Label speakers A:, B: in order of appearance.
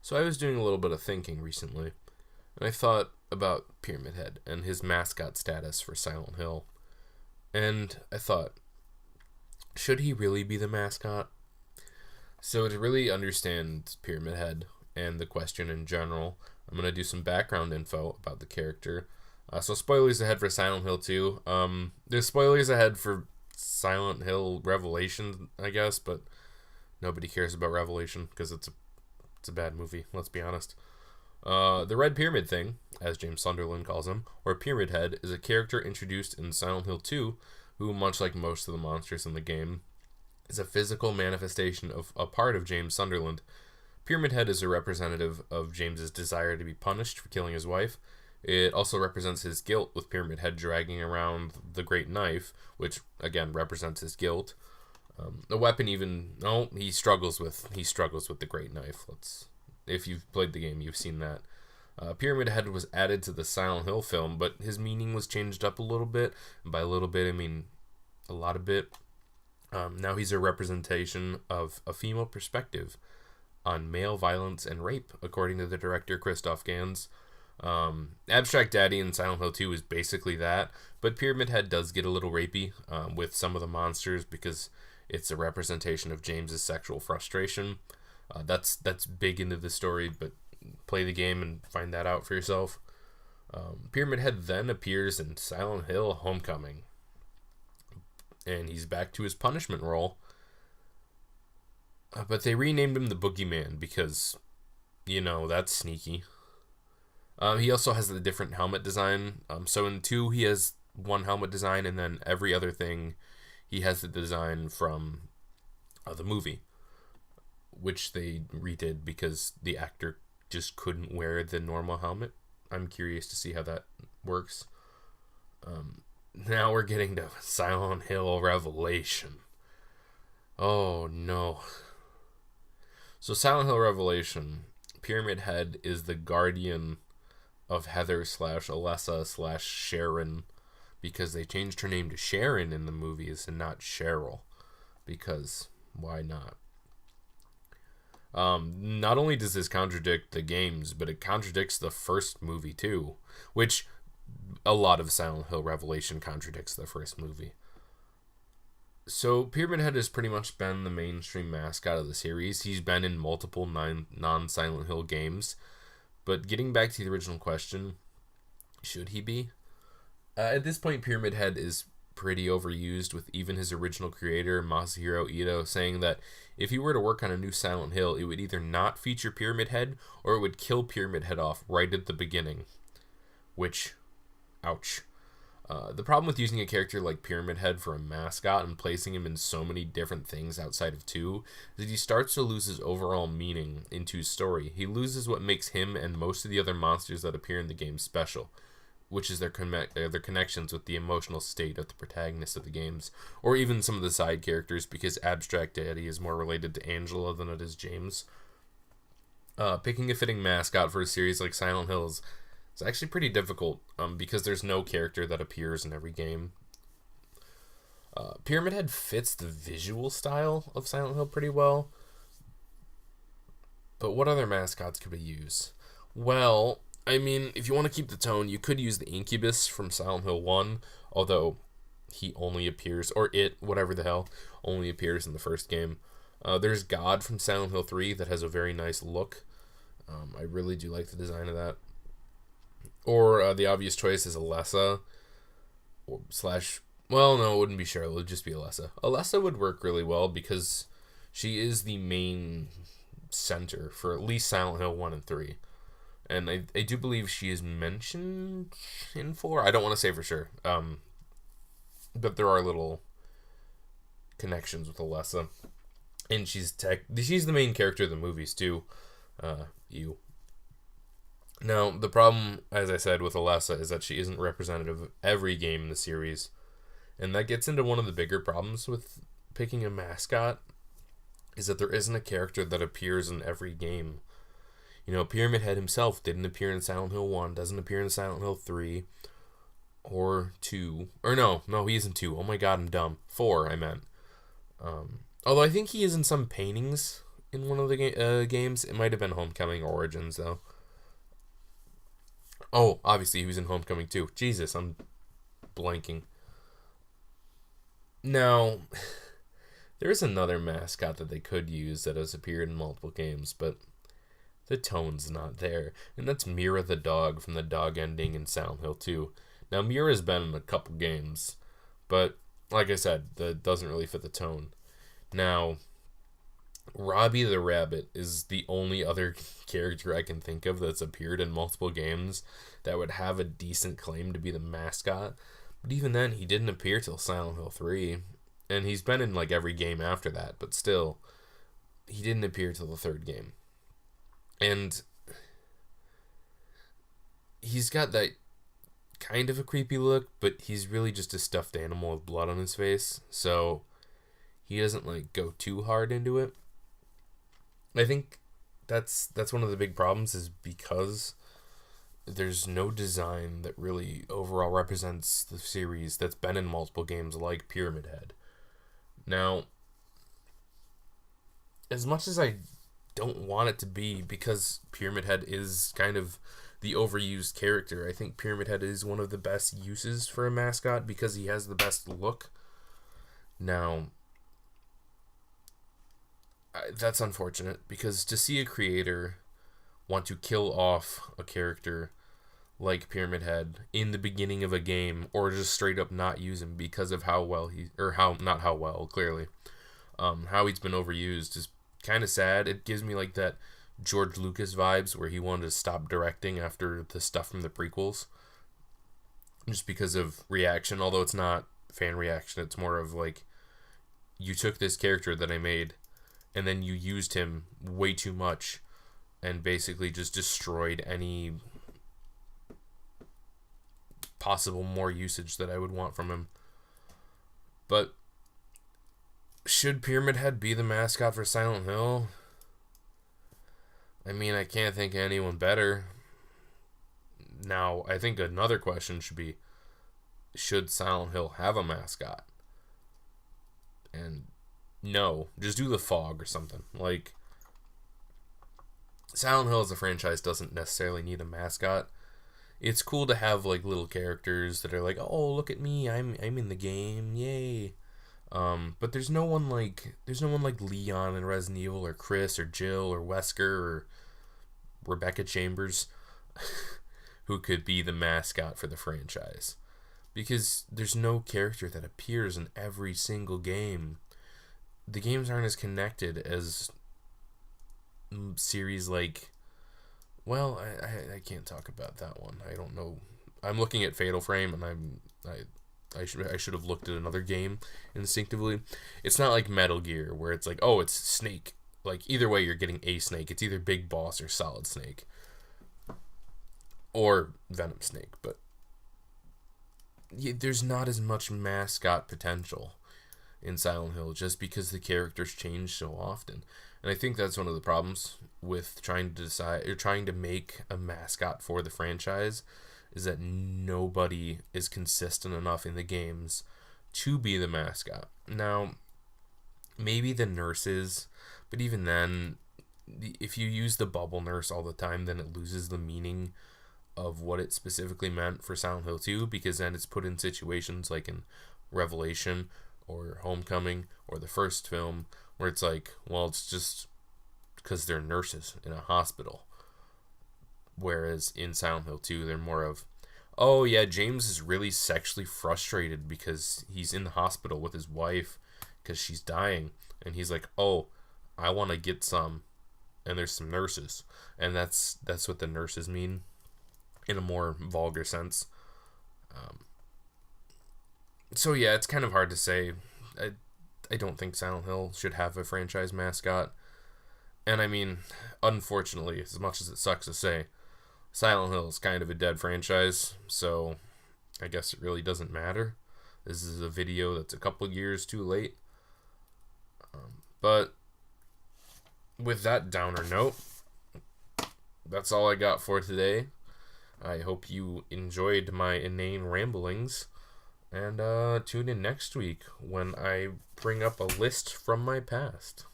A: So I was doing a little bit of thinking recently, and I thought about Pyramid Head and his mascot status for Silent Hill. And I thought, should he really be the mascot? So to really understand Pyramid Head and the question in general, I'm going to do some background info about the character. So spoilers ahead for Silent Hill 2. There's spoilers ahead for Silent Hill Revelation, I guess, but nobody cares about Revelation because it's a bad movie, let's be honest. The Red Pyramid Thing, as James Sunderland calls him, or Pyramid Head, is a character introduced in Silent Hill 2 who, much like most of the monsters in the game, is a physical manifestation of a part of James Sunderland. Pyramid Head is a representative of James's desire to be punished for killing his wife. It also represents his guilt, with Pyramid Head dragging around the Great Knife, which again represents his guilt. The weapon he struggles with the Great Knife. If you've played the game, you've seen that. Pyramid Head was added to the Silent Hill film, but his meaning was changed up a little bit. And by a little bit, I mean a lot of bit. Now he's a representation of a female perspective on male violence and rape, according to the director Christoph Gans. Abstract Daddy in Silent Hill 2 is basically that, but Pyramid Head does get a little rapey with some of the monsters because it's a representation of James's sexual frustration. That's big into the story, but play the game and find that out for yourself. Pyramid Head then appears in Silent Hill Homecoming, and he's back to his punishment role. But they renamed him the Boogeyman because, that's sneaky. He also has a different helmet design. So in 2, he has one helmet design, and then every other thing, he has the design from the movie, which they redid because the actor just couldn't wear the normal helmet. I'm curious to see how that works. Now we're getting to Silent Hill Revelation. Oh no. So Silent Hill Revelation, Pyramid Head is the guardian of Heather / Alessa / Sharon, because they changed her name to Sharon in the movies and not Cheryl, because why not? Not only does this contradict the games, but it contradicts the first movie too, which a lot of Silent Hill Revelation contradicts the first movie. So Pyramid Head has pretty much been the mainstream mascot of the series. He's been in multiple non-Silent Hill games. But getting back to the original question, should he be? At this point, Pyramid Head is pretty overused, with even his original creator, Masahiro Ito, saying that if he were to work on a new Silent Hill, it would either not feature Pyramid Head, or it would kill Pyramid Head off right at the beginning. Which, ouch. The problem with using a character like Pyramid Head for a mascot and placing him in so many different things outside of 2 is that he starts to lose his overall meaning in 2's story. He loses what makes him and most of the other monsters that appear in the game special, which is their connections with the emotional state of the protagonist of the games, or even some of the side characters, because Abstract Daddy is more related to Angela than it is James. Picking a fitting mascot for a series like Silent Hill is actually pretty difficult, because there's no character that appears in every game. Pyramid Head fits the visual style of Silent Hill pretty well, but what other mascots could we use? Well, I mean, if you want to keep the tone, you could use the Incubus from Silent Hill 1, although he only appears, or it, whatever the hell, only appears in the first game. There's God from Silent Hill 3 that has a very nice look. I really do like the design of that. Or the obvious choice is Alessa, well, no, it wouldn't be Cheryl, it would just be Alessa. Alessa would work really well because she is the main center for at least Silent Hill 1 and 3. And I do believe she is mentioned in 4. I don't want to say for sure. But there are little connections with Alessa. And she's the main character of the movies too. Now, the problem, as I said, with Alessa is that she isn't representative of every game in the series. And that gets into one of the bigger problems with picking a mascot, is that there isn't a character that appears in every game. Pyramid Head himself didn't appear in Silent Hill 1, doesn't appear in Silent Hill 3, or 2. Or no, he isn't 2. Oh my god, I'm dumb. 4, I meant. Although I think he is in some paintings in one of the games. It might have been Homecoming or Origins, though. Oh, obviously he was in Homecoming too. Jesus, I'm blanking. Now, there is another mascot that they could use that has appeared in multiple games, but the tone's not there. And that's Mira the dog from the dog ending in Silent Hill 2. Now, Mira's been in a couple games, but like I said, that doesn't really fit the tone. Now, Robbie the rabbit is the only other character I can think of that's appeared in multiple games that would have a decent claim to be the mascot. But even then, he didn't appear till Silent Hill 3. And he's been in like every game after that, but still, he didn't appear till the third game. And he's got that kind of a creepy look, but he's really just a stuffed animal with blood on his face. So he doesn't like go too hard into it. I think that's one of the big problems, is because there's no design that really overall represents the series that's been in multiple games like Pyramid Head. Now, as much as I don't want it to be, because Pyramid Head is kind of the overused character, I think Pyramid Head is one of the best uses for a mascot because he has the best look. Now, that's unfortunate, because to see a creator want to kill off a character like Pyramid Head in the beginning of a game, or just straight up not use him because of how well clearly, how he's been overused, is kind of sad. It gives me like that George Lucas vibes where he wanted to stop directing after the stuff from the prequels, just because of reaction. Although it's not fan reaction, it's more of like, you took this character that I made and then you used him way too much and basically just destroyed any possible more usage that I would want from him. But should Pyramid Head be the mascot for Silent Hill? I mean, I can't think of anyone better. Now, I think another question should be, should Silent Hill have a mascot? And no, just do the Fog or something. Like, Silent Hill as a franchise doesn't necessarily need a mascot. It's cool to have like little characters that are like, oh, look at me, I'm in the game, yay. But there's no one like Leon in Resident Evil, or Chris, or Jill, or Wesker, or Rebecca Chambers who could be the mascot for the franchise, because there's no character that appears in every single game. The games aren't as connected as series like, well, I can't talk about that one. I don't know. I'm looking at Fatal Frame, and I should have looked at another game instinctively. It's not like Metal Gear, where it's like, oh, it's Snake. Like, either way, you're getting a Snake. It's either Big Boss or Solid Snake. Or Venom Snake. But there's not as much mascot potential in Silent Hill, just because the characters change so often. And I think that's one of the problems with trying to make a mascot for the franchise, is that nobody is consistent enough in the games to be the mascot. Now, maybe the nurses, but even then, if you use the bubble nurse all the time, then it loses the meaning of what it specifically meant for Silent Hill 2, because then it's put in situations like in Revelation or Homecoming or the first film, where it's like, well, it's just because they're nurses in a hospital. Whereas in Silent Hill 2, they're more of, oh yeah, James is really sexually frustrated because he's in the hospital with his wife because she's dying. And he's like, oh, I want to get some. And there's some nurses. And that's what the nurses mean in a more vulgar sense. So yeah, it's kind of hard to say. I don't think Silent Hill should have a franchise mascot. And I mean, unfortunately, as much as it sucks to say, Silent Hill is kind of a dead franchise, so I guess it really doesn't matter. This is a video that's a couple years too late. But with that downer note, that's all I got for today. I hope you enjoyed my inane ramblings, and tune in next week when I bring up a list from my past.